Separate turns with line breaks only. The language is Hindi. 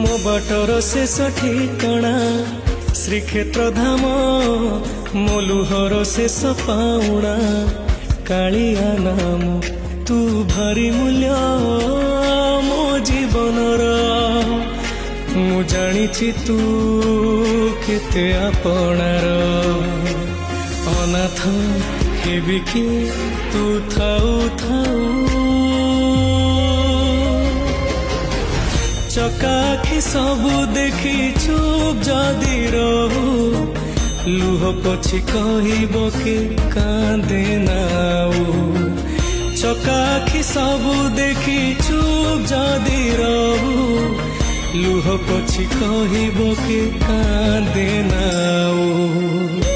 मो बाटर शेष ठिकणा श्रीक्षेत्र धाम मो लुहर शेष पाउणा कालिया नाम तू भारी मूल्य मो जीवनर मु जानिछि तू केते आपणार अनाथ हेबि कि तू थाऊ थाऊ चकाखी सबु देखी चुप जदि रहू लुह पछी कहब के कांदे नाऊ चकाखी सबु देखी चुप जदि रहू लुह पछी कहब के कांदे नाऊ।